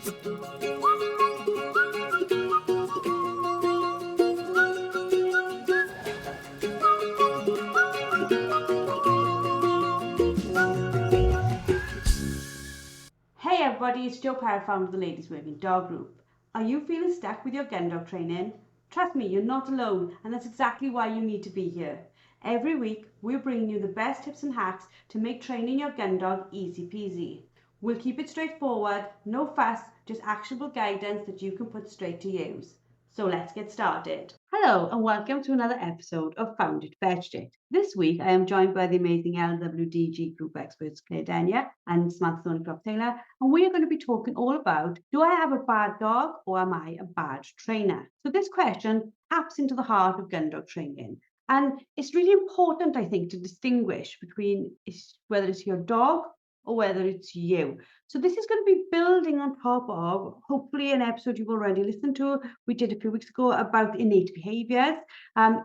Hey everybody, it's Jo Perrot, founder of the Ladies Working Dog Group. Are you feeling stuck with your Gundog training? Trust me, you're not alone, and that's exactly why you need to be here. Every week, we're bringing you the best tips and hacks to make training your Gundog easy peasy. We'll keep it straightforward, no fuss, just actionable guidance that you can put straight to use. So let's get started. Hello and welcome to another episode of Found It Fetched It. This week I am joined by the amazing LWDG group experts Claire Denia and Samantha Thorneycroft-Taylor, and we are going to be talking all about, do I have a bad dog or am I a bad trainer? So this question taps into the heart of gun dog training, and it's really important, I think, to distinguish between whether it's your dog or whether it's you. So this is going to be building on top of, hopefully, an episode you've already listened to. We did a few weeks ago about innate behaviours. And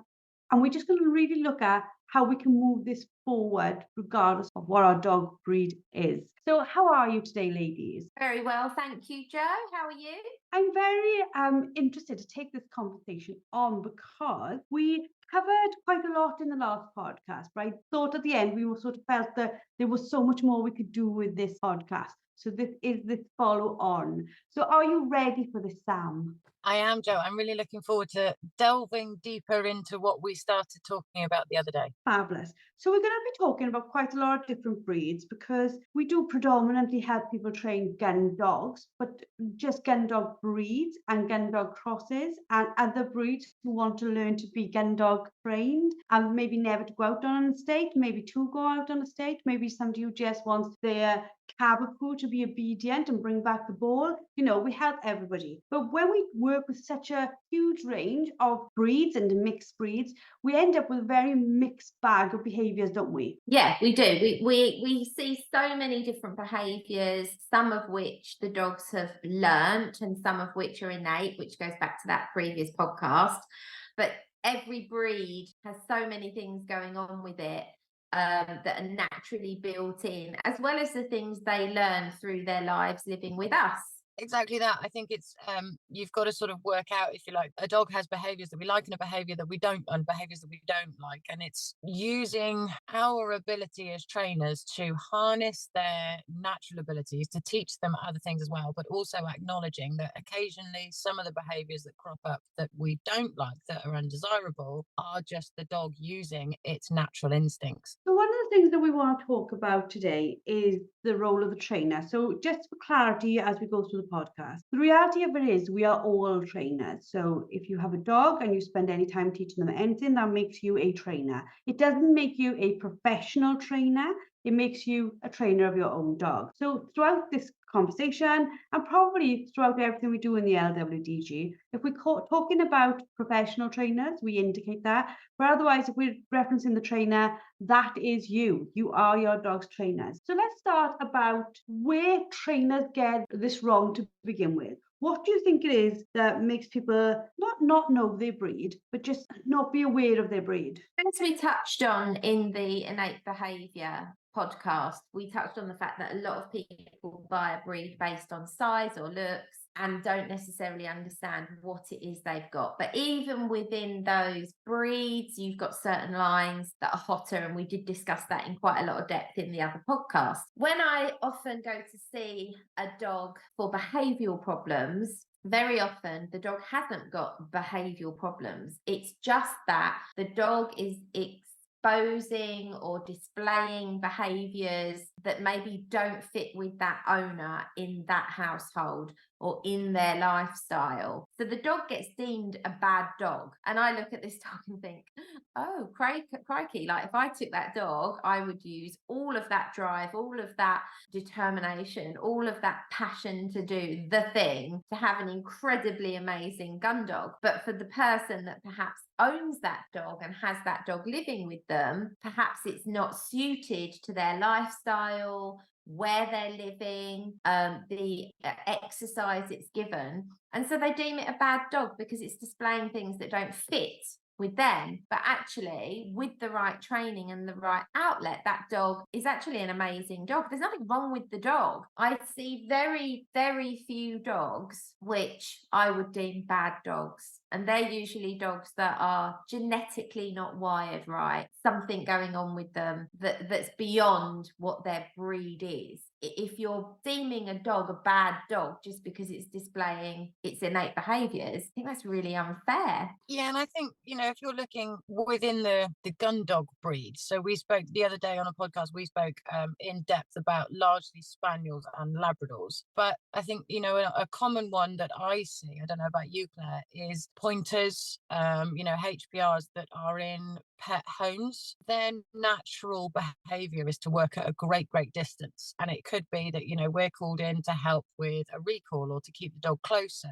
we're just going to really look at how we can move this forward regardless of what our dog breed is. So how are you today, ladies? Very well, thank you, Jo. How are you? I'm very interested to take this conversation on because we covered quite a lot in the last podcast, but I thought at the end we sort of felt that there was so much more we could do with this podcast. So this is this follow on. So are you ready for this, Sam? I am, Jo. I'm really looking forward to delving deeper into what we started talking about the other day. Fabulous. So we're going to be talking about quite a lot of different breeds because we do predominantly help people train gun dogs, but just gun dog breeds and gun dog crosses and other breeds who want to learn to be gun dog trained and maybe never to go out on an estate, maybe to go out on a estate, maybe somebody who just wants their Cavapoo to be obedient and bring back the ball. You know, we help everybody. But when we work with such a huge range of breeds and mixed breeds, we end up with a very mixed bag of behaviours, don't we? Yeah, we do. We see so many different behaviours, some of which the dogs have learnt and some of which are innate, which goes back to that previous podcast. But every breed has so many things going on with it that are naturally built in, as well as the things they learn through their lives living with us. Exactly that. I think it's you've got to sort of work out, if you like, a dog has behaviors that we like and a behavior that we don't, and behaviors that we don't like. And it's using our ability as trainers to harness their natural abilities to teach them other things as well, but also acknowledging that occasionally some of the behaviors that crop up that we don't like, that are undesirable, are just the dog using its natural instincts. So one of the things that we want to talk about today is the role of the trainer. So just for clarity, as we go through the podcast, the reality of it is we are all trainers. So if you have a dog and you spend any time teaching them anything, that makes you a trainer. It doesn't make you a professional trainer. It makes you a trainer of your own dog. So throughout this conversation and probably throughout everything we do in the LWDG, if we're talking about professional trainers, we indicate that. But otherwise, if we're referencing the trainer, that is you. You are your dog's trainers. So let's start about where trainers get this wrong to begin with. What do you think it is that makes people not know their breed, but just not be aware of their breed? As we touched on in the innate behaviour podcast, we touched on the fact that a lot of people buy a breed based on size or looks and don't necessarily understand what it is they've got. But even within those breeds, you've got certain lines that are hotter, and we did discuss that in quite a lot of depth in the other podcast. When I often go to see a dog for behavioural problems, very often the dog hasn't got behavioural problems. It's just that the dog is exposing or displaying behaviours that maybe don't fit with that owner in that household or in their lifestyle. So the dog gets deemed a bad dog. And I look at this dog and think, oh, crikey, like if I took that dog, I would use all of that drive, all of that determination, all of that passion to do the thing to have an incredibly amazing gun dog. But for the person that perhaps owns that dog and has that dog living with them, perhaps it's not suited to their lifestyle, where they're living, the exercise it's given. And so they deem it a bad dog because it's displaying things that don't fit with them. But actually, with the right training and the right outlet, that dog is actually an amazing dog. There's nothing wrong with the dog. I see very, very few dogs which I would deem bad dogs. And they're usually dogs that are genetically not wired right. Something going on with them that's beyond what their breed is. If you're deeming a dog a bad dog just because it's displaying its innate behaviours, I think that's really unfair. Yeah, and I think, if you're looking within the Gundog breed, so we spoke the other day on a podcast, we spoke in depth about largely Spaniels and Labradors. But I think, a common one that I see, I don't know about you, Claire, is pointers, HPRs that are in pet homes. Their natural behavior is to work at a great distance, and it could be that we're called in to help with a recall or to keep the dog closer,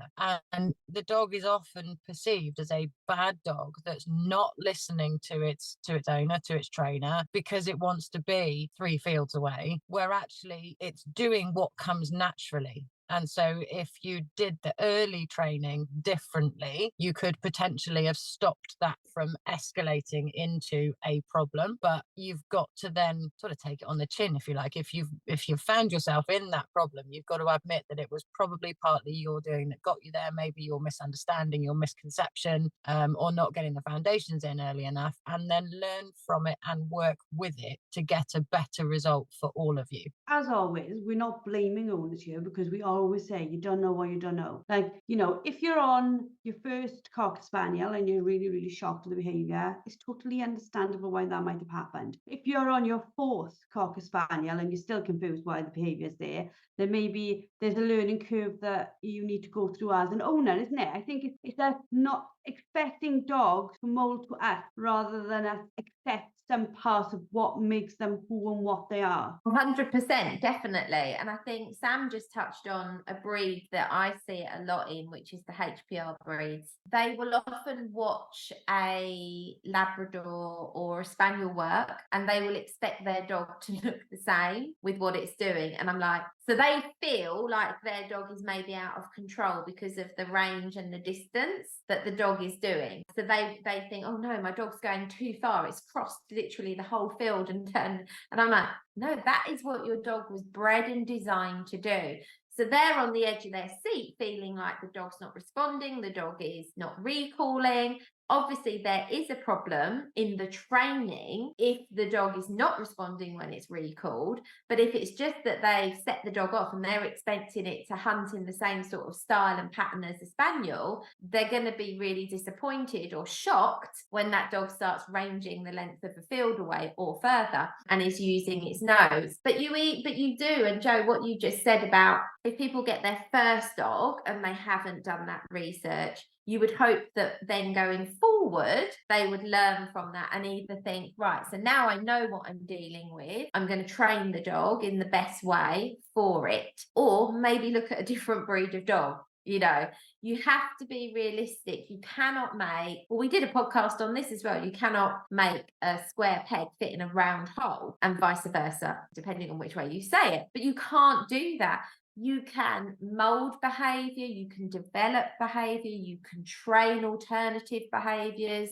and the dog is often perceived as a bad dog that's not listening to its owner, to its trainer, because it wants to be 3 fields away, where actually it's doing what comes naturally. And so if you did the early training differently, you could potentially have stopped that from escalating into a problem. But you've got to then sort of take it on the chin, if you like. If you've found yourself in that problem, you've got to admit that it was probably partly your doing that got you there, maybe your misunderstanding, your misconception, or not getting the foundations in early enough, and then learn from it and work with it to get a better result for all of you. As always, we're not blaming owners here, because we always say you don't know what you don't know. Like, if you're on your first Cocker Spaniel and you're really, really shocked at the behaviour, it's totally understandable why that might have happened. If you're on your 4th Cocker Spaniel and you're still confused why the behaviour is there, then maybe there's a learning curve that you need to go through as an owner, isn't it? I think it's that not expecting dogs to mold to us rather than us accept some parts of what makes them who and what they are. 100%, definitely. And I think Sam just touched on a breed that I see a lot in, which is the HPR breeds. They will often watch a Labrador or a Spaniel work, and they will expect their dog to look the same with what it's doing. And I'm like, so they feel like their dog is maybe out of control because of the range and the distance that the dog is doing. So they think, oh no, my dog's going too far. It's crossed literally the whole field and turned. And I'm like, no, that is what your dog was bred and designed to do. So they're on the edge of their seat, feeling like the dog's not responding, the dog is not recalling. Obviously, there is a problem in the training if the dog is not responding when it's recalled. But if it's just that they set the dog off and they're expecting it to hunt in the same sort of style and pattern as a spaniel, they're going to be really disappointed or shocked when that dog starts ranging the length of a field away or further and is using its nose. But you do, and Joe, what you just said about if people get their first dog and they haven't done that research, you would hope that then going forward, they would learn from that and either think, right, so now I know what I'm dealing with, I'm going to train the dog in the best way for it, or maybe look at a different breed of dog. You have to be realistic. You cannot we did a podcast on this as well. You cannot make a square peg fit in a round hole and vice versa, depending on which way you say it. But you can't do that. You can mold behavior, you can develop behavior, you can train alternative behaviors,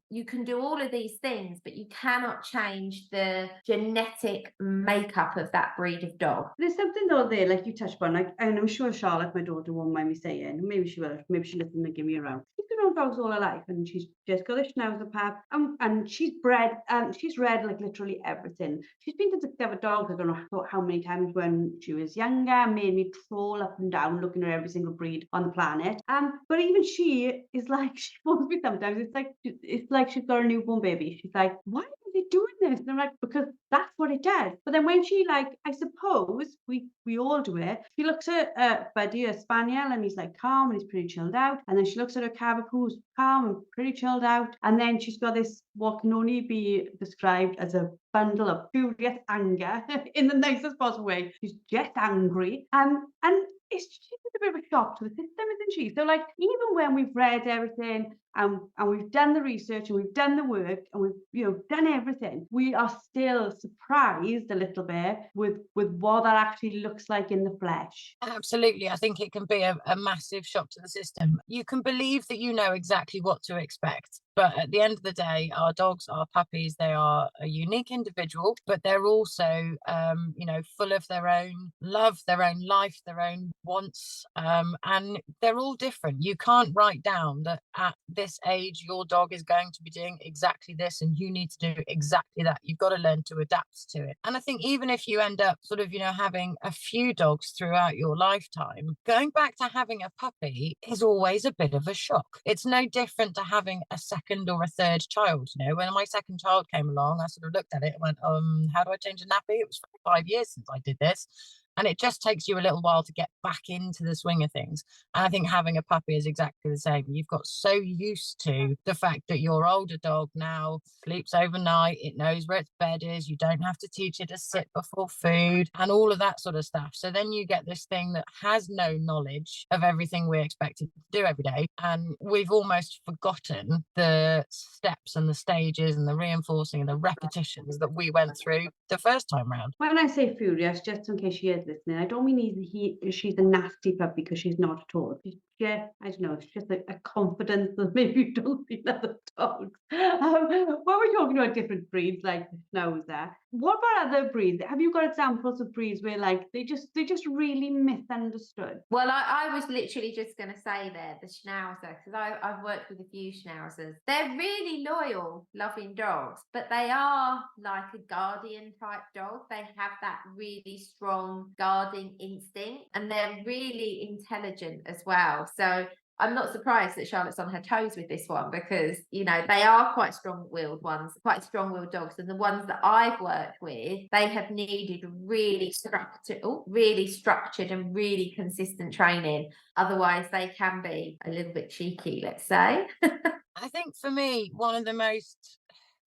you can do all of these things, but you cannot change the genetic makeup of that breed of dog. There's something though there, like you touched on, and I'm sure Charlotte, my daughter, won't mind me saying, maybe she will, maybe she listens and give me a round. She's been on dogs all her life, and she's just got a schnauzer pup, and she's bred, she's read like literally everything. She's been to discover dogs, I don't know how many times when she was younger, made me troll up and down looking at every single breed on the planet. But even she is like, she phones me sometimes, it's like she's got a newborn baby. She's like, why are they doing this? And I'm like, because that's what it does. But then when she, like, I suppose we all do it, she looks at Buddy, a spaniel, and he's like calm and he's pretty chilled out, and then she looks at her cavapoo, who's calm and pretty chilled out, and then she's got this what can only be described as a bundle of furious anger in the nicest possible way. She's just angry, and she's a bit of a shock to the system, isn't she? So, like, even when we've read everything, and we've done the research and we've done the work and we've done everything, we are still surprised a little bit with what that actually looks like in the flesh. Absolutely. I think it can be a massive shock to the system. You can believe that you know exactly what to expect. But at the end of the day, our dogs, our puppies, they are a unique individual, but they're also, full of their own love, their own life, their own wants, and they're all different. You can't write down that at this age, your dog is going to be doing exactly this and you need to do exactly that. You've got to learn to adapt to it. And I think even if you end up sort of, having a few dogs throughout your lifetime, going back to having a puppy is always a bit of a shock. It's no different to having a second or a third child. When my second child came along, I sort of looked at it and went, how do I change a nappy? It was 5 years since I did this. And it just takes you a little while to get back into the swing of things. And I think having a puppy is exactly the same. You've got so used to the fact that your older dog now sleeps overnight, it knows where its bed is, you don't have to teach it to sit before food and all of that sort of stuff. So then you get this thing that has no knowledge of everything we expect it to do every day. And we've almost forgotten the steps and the stages and the reinforcing and the repetitions that we went through the first time round. When I say furious, just in case she is listening, I don't mean she's a nasty puppy, because she's not at all. Yeah, I don't know. It's just a confidence that maybe you don't see in other dogs. When we're talking about different breeds like Schnauzer, what about other breeds? Have you got examples of breeds where they just really misunderstood? Well, I was literally just going to say there, the Schnauzer, because I've worked with a few Schnauzers. They're really loyal, loving dogs, but they are like a guardian type dog. They have that really strong guarding instinct, and they're really intelligent as well. So I'm not surprised that Charlotte's on her toes with this one, because, they are quite strong-willed ones, quite strong-willed dogs. And the ones that I've worked with, they have needed really structured and really consistent training. Otherwise, they can be a little bit cheeky, let's say. I think for me, one of the most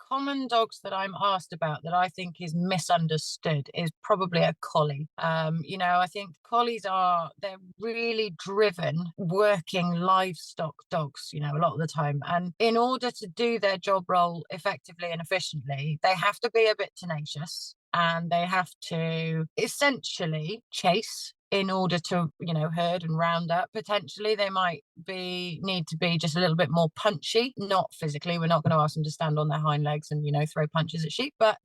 common dogs that I'm asked about that I think is misunderstood is probably a collie. I think collies they're really driven, working livestock dogs, a lot of the time. And in order to do their job role effectively and efficiently, they have to be a bit tenacious and they have to essentially chase in order to, herd and round up. Potentially they might need to be just a little bit more punchy, not physically. We're not going to ask them to stand on their hind legs and, throw punches at sheep, but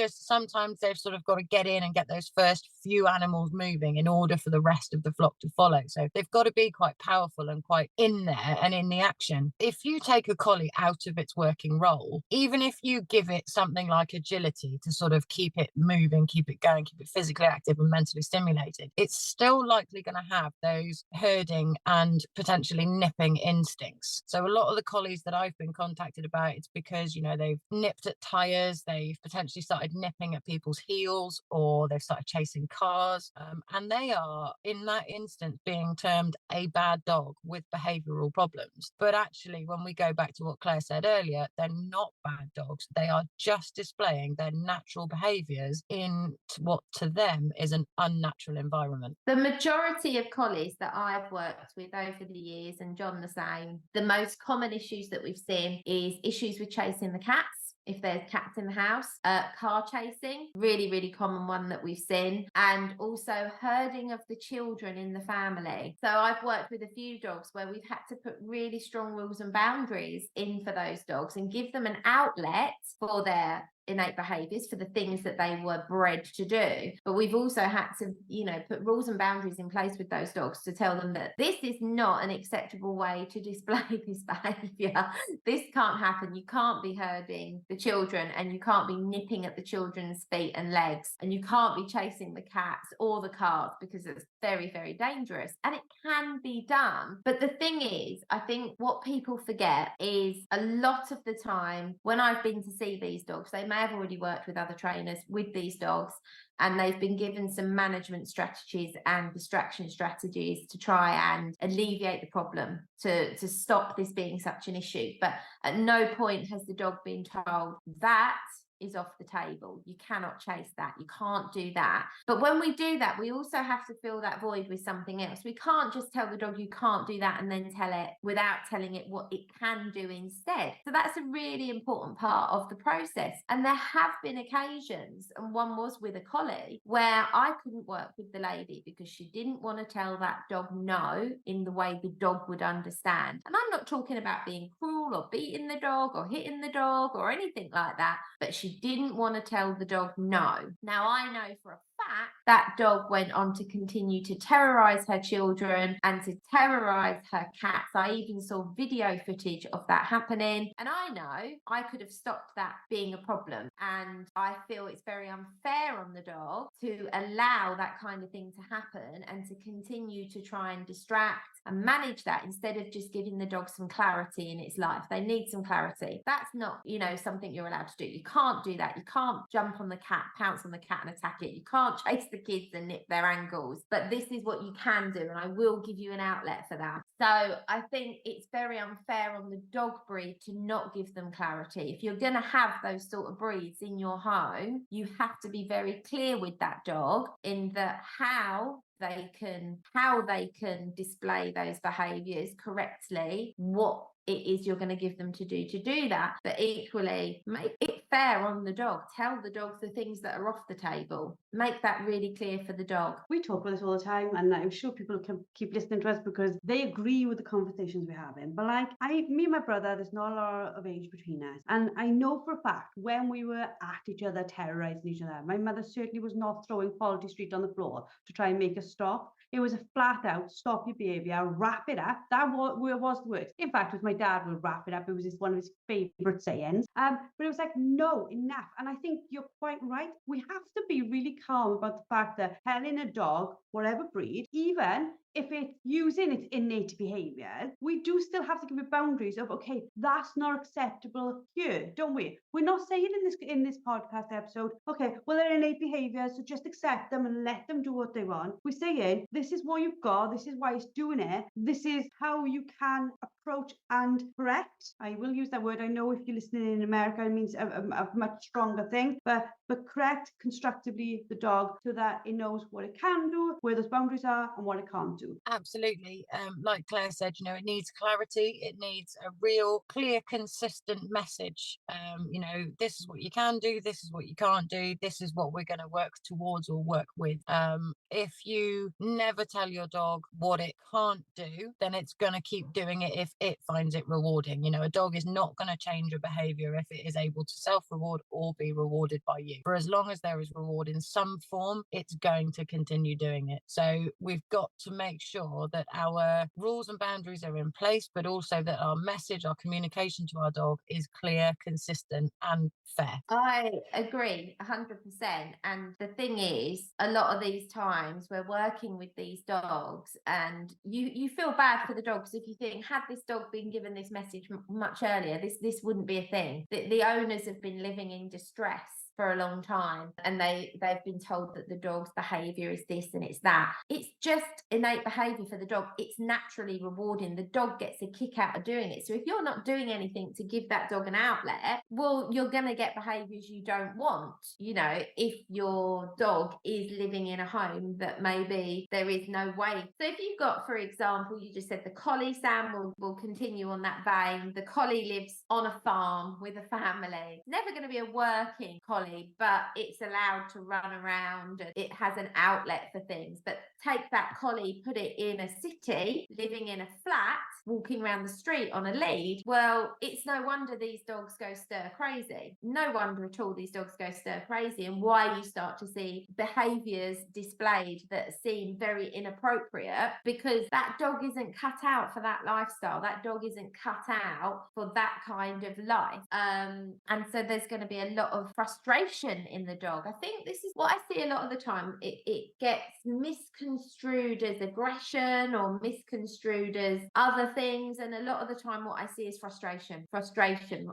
sometimes they've sort of got to get in and get those first few animals moving in order for the rest of the flock to follow. So they've got to be quite powerful and quite in there and in the action. If you take a collie out of its working role, even if you give it something like agility to sort of keep it moving, keep it going, keep it physically active and mentally stimulated, it's still likely going to have those herding and potentially nipping instincts. So a lot of the collies that I've been contacted about, it's because, they've nipped at tires, they've potentially started nipping at people's heels, or they've started chasing cars. And they are, in that instance, being termed a bad dog with behavioural problems. But actually, when we go back to what Claire said earlier, they're not bad dogs. They are just displaying their natural behaviours in what to them is an unnatural environment. The majority of collies that I've worked with over the years, and John the same, the most common issues that we've seen is issues with chasing the cats. If there's cats in the house, car chasing, really, really common one that we've seen, and also herding of the children in the family. So I've worked with a few dogs where we've had to put really strong rules and boundaries in for those dogs and give them an outlet for their innate behaviors, for the things that they were bred to do. But we've also had to, put rules and boundaries in place with those dogs to tell them that this is not an acceptable way to display this behavior. This can't happen. You can't be herding the children, and you can't be nipping at the children's feet and legs, and you can't be chasing the cats or the cars, because it's very, very dangerous. And it can be done. But the thing is, I think what people forget is a lot of the time when I've been to see these dogs, they may have already worked with other trainers with these dogs, and they've been given some management strategies and distraction strategies to try and alleviate the problem, to stop this being such an issue. But at no point has the dog been told that is off the table. You cannot chase that. You can't do that. But when we do that, we also have to fill that void with something else. We can't just tell the dog you can't do that and then tell it without telling it what it can do instead. So that's a really important part of the process. And there have been occasions, and one was with a collie, where I couldn't work with the lady because she didn't want to tell that dog no in the way the dog would understand. And I'm not talking about being cruel or beating the dog or hitting the dog or anything like that, but she didn't want to tell the dog no. Now, I know for a fact that dog went on to continue to terrorize her children and to terrorize her cats. I even saw video footage of that happening, and I know I could have stopped that being a problem. And I feel it's very unfair on the dog to allow that kind of thing to happen and to continue to try and distract and manage that instead of just giving the dog some clarity in its life. They need some clarity. That's not, something you're allowed to do. You can't do that. You can't jump on the cat, pounce on the cat and attack it. You can't chase the kids and nip their ankles. But this is what you can do, and I will give you an outlet for that. So I think it's very unfair on the dog breed to not give them clarity. If you're going to have those sort of breeds in your home, you have to be very clear with that dog in how they can display those behaviors correctly, what it is you're going to give them to do that. But equally, make it fair on the dog. Tell the dog the things that are off the table. Make that really clear for the dog. We talk about this all the time, and I'm sure people can keep listening to us because they agree with the conversations we're having. But me and my brother, there's not a lot of age between us, and I know for a fact when we were at each other, terrorizing each other, my mother certainly was not throwing Quality Street on the floor to try and make us stop. It was a flat out stop your behaviour, wrap it up. That was the word. In fact, with my dad, would wrap it up. It was one of his favourite sayings. But it was like, no, enough. And I think you're quite right. We have to be really calm about the fact that telling a dog, whatever breed, even if it's using its innate behaviour, we do still have to give it boundaries of, okay, that's not acceptable here, don't we? We're not saying in this podcast episode, okay, well, they're innate behaviours, so just accept them and let them do what they want. We're saying, this is what you've got, this is why it's doing it, this is how you can approach and correct. I will use that word. I know if you're listening in America, it means a much stronger thing, but correct constructively the dog so that it knows what it can do, where those boundaries are, and what it can't do. Absolutely. Like Claire said, it needs clarity. It needs a real, clear, consistent message. This is what you can do. This is what you can't do. This is what we're going to work towards or work with. If you never tell your dog what it can't do, then it's going to keep doing it if it finds it rewarding. A dog is not going to change a behavior if it is able to self-reward or be rewarded by you. For as long as there is reward in some form, it's going to continue doing it. So we've got to make sure that our rules and boundaries are in place, but also that our message, our communication to our dog is clear, consistent and fair. I agree 100%. And the thing is, a lot of these times we're working with these dogs and you feel bad for the dogs if you think, had this dog been given this message much earlier, this wouldn't be a thing. The owners have been living in distress for a long time and they've been told that the dog's behavior is this and it's that. It's just innate behavior for the dog. It's naturally rewarding. The dog gets a kick out of doing it. So if you're not doing anything to give that dog an outlet, well, you're going to get behaviors you don't want. If your dog is living in a home that maybe there is no way. So if you've got, for example, you just said the collie, Sam, will continue on that vein. The collie lives on a farm with a family. It's never going to be a working collie, but it's allowed to run around and it has an outlet for things. But take that collie, put it in a city, living in a flat, walking around the street on a lead. Well, it's no wonder these dogs go stir crazy. No wonder at all these dogs go stir crazy, and why you start to see behaviours displayed that seem very inappropriate, because that dog isn't cut out for that lifestyle. That dog isn't cut out for that kind of life. And so there's going to be a lot of frustration frustration in the dog. I think this is what I see a lot of the time. It gets misconstrued as aggression or misconstrued as other things. And a lot of the time what I see is frustration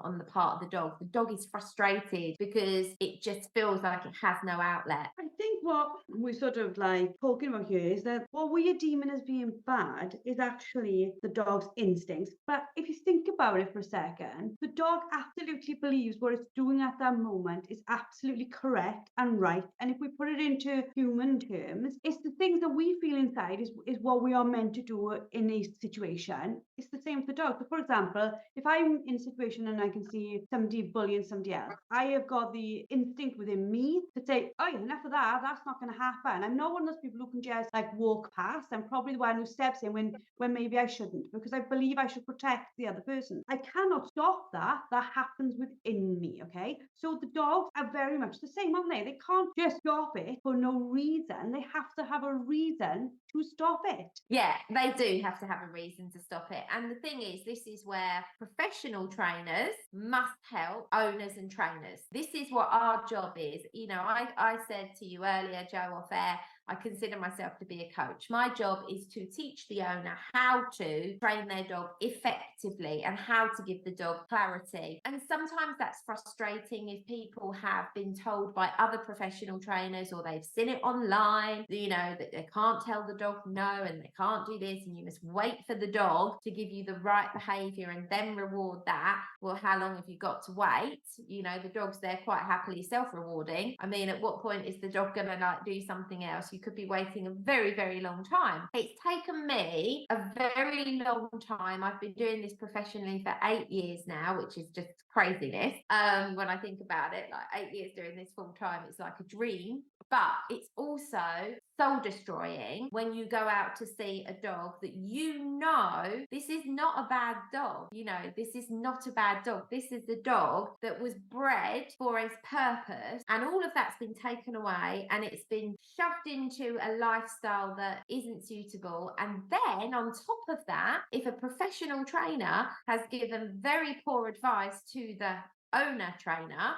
on the part of the dog. The dog is frustrated because it just feels like it has no outlet. I think what we're sort of like talking about here is that what we are deeming as being bad is actually the dog's instincts. But if you think about it for a second, the dog absolutely believes what it's doing at that moment is absolutely correct and right. And if we put it into human terms, it's the things that we feel inside is what we are meant to do in a situation. It's the same for the dog. So for example, if I'm in a situation and I can see somebody bullying somebody else, I have got the instinct within me to say, oh, enough of that, that's not going to happen. I'm not one of those people who can just like walk past. I'm probably the one who steps in when maybe I shouldn't, because I believe I should protect the other person. I cannot stop that. That happens within me, okay? So the dogs are very much the same, aren't they? They can't just stop it for no reason. They have to have a reason to stop it. Yeah, they do have to have a reason to stop it. And the thing is, this is where professional trainers must help owners and trainers. This is what our job is. You know, I said to you earlier, Joe, off air, I consider myself to be a coach. My job is to teach the owner how to train their dog effectively and how to give the dog clarity. And sometimes that's frustrating if people have been told by other professional trainers or they've seen it online, you know, that they can't tell the dog no and they can't do this and you must wait for the dog to give you the right behavior and then reward that. Well, how long have you got to wait? You know, the dog's there quite happily self-rewarding. I mean, at what point is the dog going to like do something else? You could be waiting a very, very long time. It's taken me a very long time. I've been doing this professionally for 8 years now, which is just craziness. When I think about it, like 8 years doing this full time, it's like a dream. But it's also soul destroying when you go out to see a dog that you know this is not a bad dog. You know, this is not a bad dog. This is the dog that was bred for its purpose, and all of that's been taken away and it's been shoved into a lifestyle that isn't suitable. And then on top of that, if a professional trainer has given very poor advice to the owner trainer,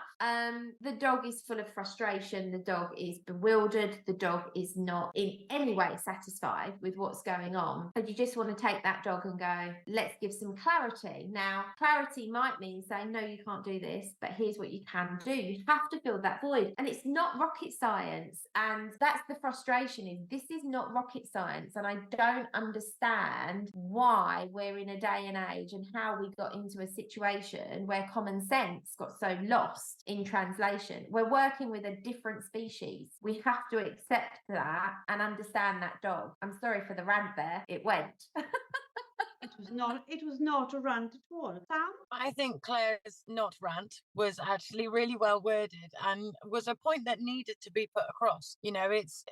the dog is full of frustration, the dog is bewildered, the dog is not in any way satisfied with what's going on, and you just want to take that dog and go, let's give some clarity. Now, clarity might mean saying, no, you can't do this, but here's what you can do. You have to fill that void, and it's not rocket science. And that's the frustration, is this is not rocket science, and I don't understand why we're in a day and age and how we got into a situation where common sense got so lost in translation. We're working with a different species. We have to accept that and understand that dog. I'm sorry for the rant there. It went. It was not a rant at all. Sam? I think Claire's not rant was actually really well worded and was a point that needed to be put across. You know, it's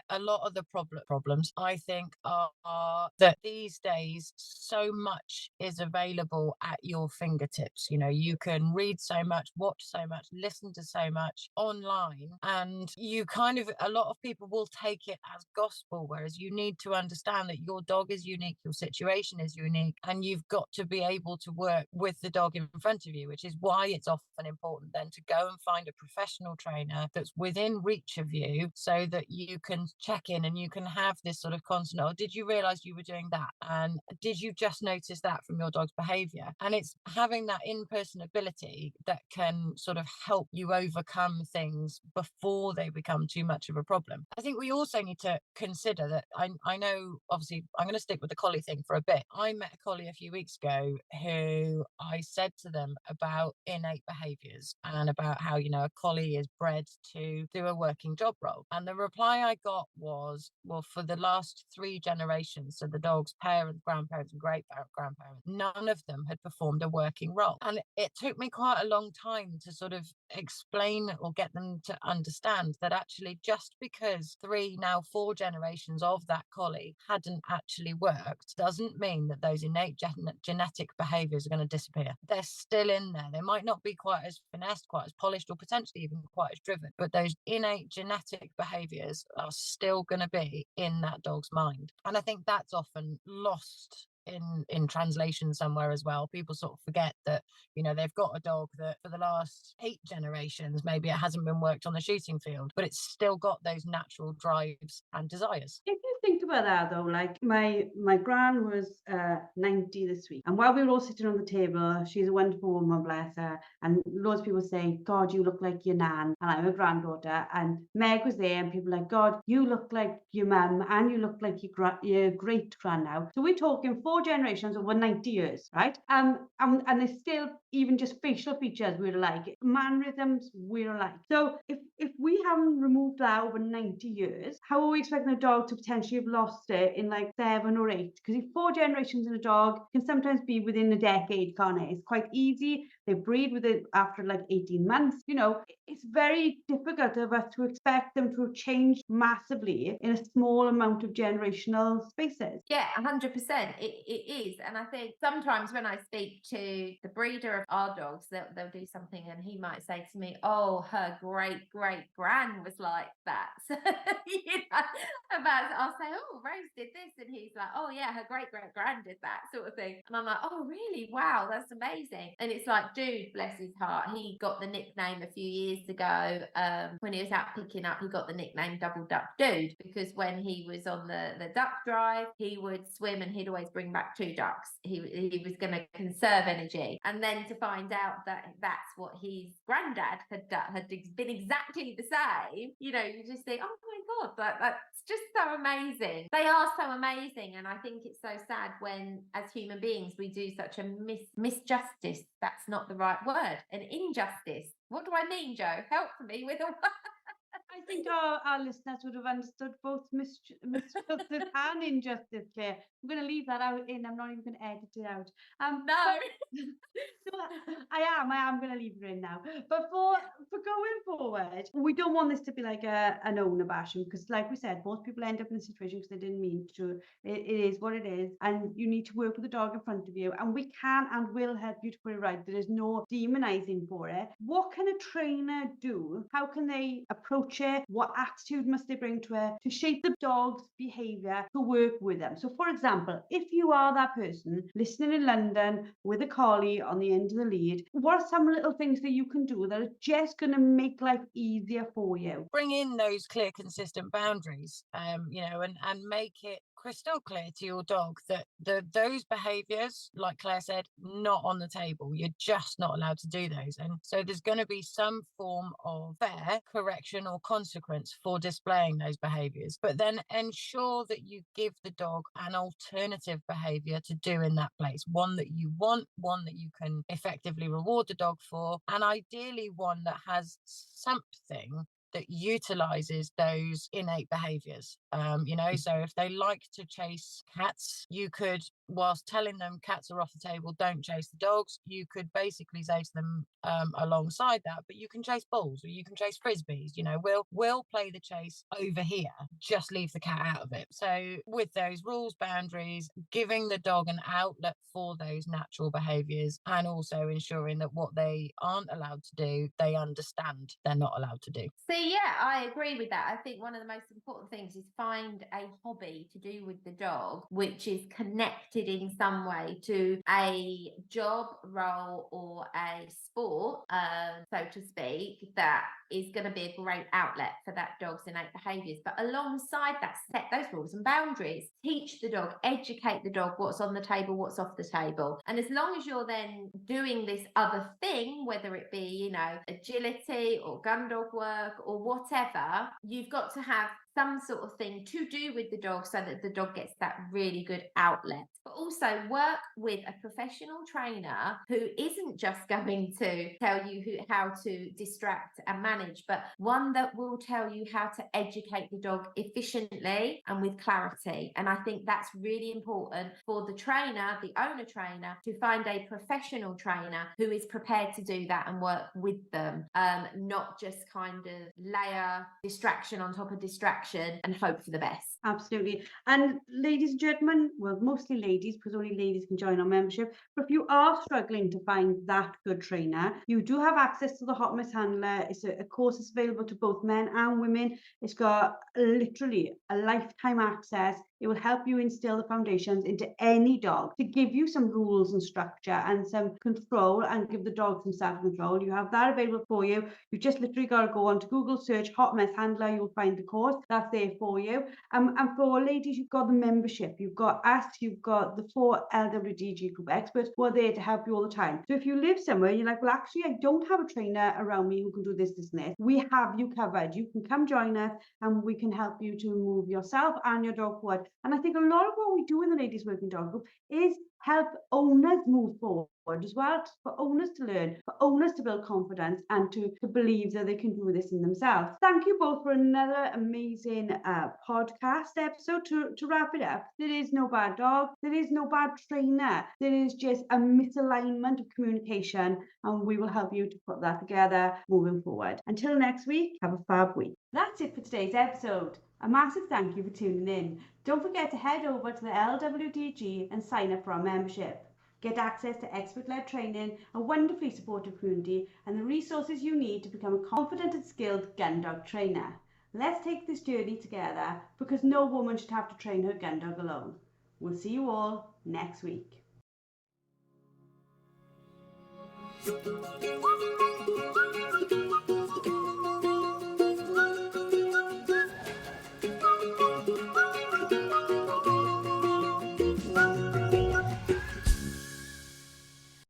a lot of the problems I think are that these days so much is available at your fingertips. You know, you can read so much, watch so much, listen to so much online, and you kind of, a lot of people will take it as gospel, whereas you need to understand that your dog is unique, your situation is unique, and you've got to be able to work with the dog in front of you, which is why it's often important then to go and find a professional trainer that's within reach of you, so that you can check in and you can have this sort of constant, oh, did you realize you were doing that? And did you just notice that from your dog's behavior? And it's having that in-person ability that can sort of help you overcome things before they become too much of a problem. I think we also need to consider that I know, obviously, I'm going to stick with the collie thing for a bit. I met a collie a few weeks ago who I said to them about innate behaviors and about how, you know, a collie is bred to do a working job role. And the reply I got was, well, for the last 3 generations, so the dog's parents, grandparents, and great grandparents, none of them had performed a working role. And it took me quite a long time to sort of explain or get them to understand that actually just because 3, now 4 generations of that collie hadn't actually worked doesn't mean that those innate genetic behaviors are going to disappear. They're still in there. They might not be quite as finessed, quite as polished, or potentially even quite as driven, but those innate genetic behaviors are still going to be in that dog's mind. And I think that's often lost in translation somewhere as well. People sort of forget that, you know, they've got a dog that for the last 8 generations, maybe it hasn't been worked on the shooting field, but it's still got those natural drives and desires. If you think about that though, like my gran was 90 this week, and while we were all sitting on the table, she's a wonderful woman, bless her, and loads of people say, God, you look like your nan, and I'm a granddaughter, and Meg was there, and people like, God, you look like your mum, and you look like your great gran now. So we're talking 4 generations over 90 years, right? And there's still even just facial features we're alike, mannerisms we're alike. So if we haven't removed that over 90 years, how are we expecting a dog to potentially have lost it in like 7 or 8? Because if 4 generations in a dog can sometimes be within a decade, can't it? It's quite easy. They breed with it after like 18 months. You know, it's very difficult of us to expect them to have changed massively in a small amount of generational spaces. Yeah, 100%. It is. And I think sometimes when I speak to the breeder of our dogs, they'll do something and he might say to me, oh, her great gran was like that. So, you know, I'll say, oh, Rose did this. And he's like, oh, yeah, her great gran did that sort of thing. And I'm like, oh, really? Wow, that's amazing. And it's like, dude, bless his heart. He got the nickname a few years ago when he was out picking up, he got the nickname Double Duck Dude, because when he was on the duck drive, he would swim and he'd always bring back 2 ducks. He was going to conserve energy. And then to find out that that's what his granddad had done, had been exactly the same, you know, you just think, oh my God, that's just so amazing. They are so amazing. And I think it's so sad when, as human beings, we do such a misjustice. That's not the right word. An injustice. What do I mean, Joe? Help me with a word. I think our listeners would have understood both misjustice and injustice, Claire. I'm going to leave that out in. I'm not even going to edit it out. No. So I am going to leave it in now. But for going forward, we don't want this to be like an owner bashing, because like we said, most people end up in a situation because they didn't mean to. It is what it is, and you need to work with the dog in front of you, and we can and will help you to put it right. There is no demonizing for it. What can a trainer do? How can they approach it? What attitude must they bring to it to shape the dog's behavior to work with them? So for example, if you are that person listening in London with a collie on the end of the lead, what are some little things that you can do that are just going to make life easier for you? Bring in those clear, consistent boundaries, you know, and make it crystal clear to your dog that those behaviors, like Claire said, not on the table. You're just not allowed to do those. And so there's going to be some form of fair correction or consequence for displaying those behaviors, but then ensure that you give the dog an alternative behavior to do in that place, one that you want, one that you can effectively reward the dog for, and ideally one that has something that utilizes those innate behaviors. You know, so if they like to chase cats, you could, whilst telling them cats are off the table, don't chase the dogs, you could basically say to them alongside that, but you can chase balls or you can chase frisbees, you know, we'll play the chase over here, just leave the cat out of it. So with those rules, boundaries, giving the dog an outlet for those natural behaviors, and also ensuring that what they aren't allowed to do, they understand they're not allowed to do. See, yeah, I agree with that. I think one of the most important things is find a hobby to do with the dog, which is connected in some way to a job, role, or a sport, so to speak, that is going to be a great outlet for that dog's innate behaviours. But alongside that, set those rules and boundaries. Teach the dog, educate the dog what's on the table, what's off the table. And as long as you're then doing this other thing, whether it be, you know, agility or gun dog work or whatever, you've got to have some sort of thing to do with the dog so that the dog gets that really good outlet. But also work with a professional trainer who isn't just going to tell you how to distract and manage, but one that will tell you how to educate the dog efficiently and with clarity. And I think that's really important for the trainer, the owner trainer, to find a professional trainer who is prepared to do that and work with them, not just kind of layer distraction on top of distraction and hope for the best. Absolutely. And ladies and gentlemen, well, mostly ladies, because only ladies can join our membership, but if you are struggling to find that good trainer, you do have access to the Hot Miss Handler. It's a course that's available to both men and women. It's got literally a lifetime access. It will help you instill the foundations into any dog to give you some rules and structure and some control and give the dog some self-control. You have that available for you. You just literally got to go on to Google, search Hot Mess Handler. You'll find the course that's there for you. And for ladies, you've got the membership. You've got us. You've got the 4 LWDG group experts who are there to help you all the time. So if you live somewhere and you're like, well, actually, I don't have a trainer around me who can do this, this, and this, we have you covered. You can come join us and we can help you to move yourself and your dog forward. And I think a lot of what we do in the Ladies Working Dog Group is help owners move forward as well, for owners to learn, for owners to build confidence and to believe that they can do this in themselves. Thank you both for another amazing podcast episode. To wrap it up, there is no bad dog, there is no bad trainer, there is just a misalignment of communication, and we will help you to put that together moving forward. Until next week, have a fab week. That's it for today's episode. A massive thank you for tuning in. Don't forget to head over to the LWDG and sign up for our membership. Get access to expert-led training, a wonderfully supportive community, and the resources you need to become a confident and skilled gun dog trainer. Let's take this journey together, because no woman should have to train her gun dog alone. We'll see you all next week.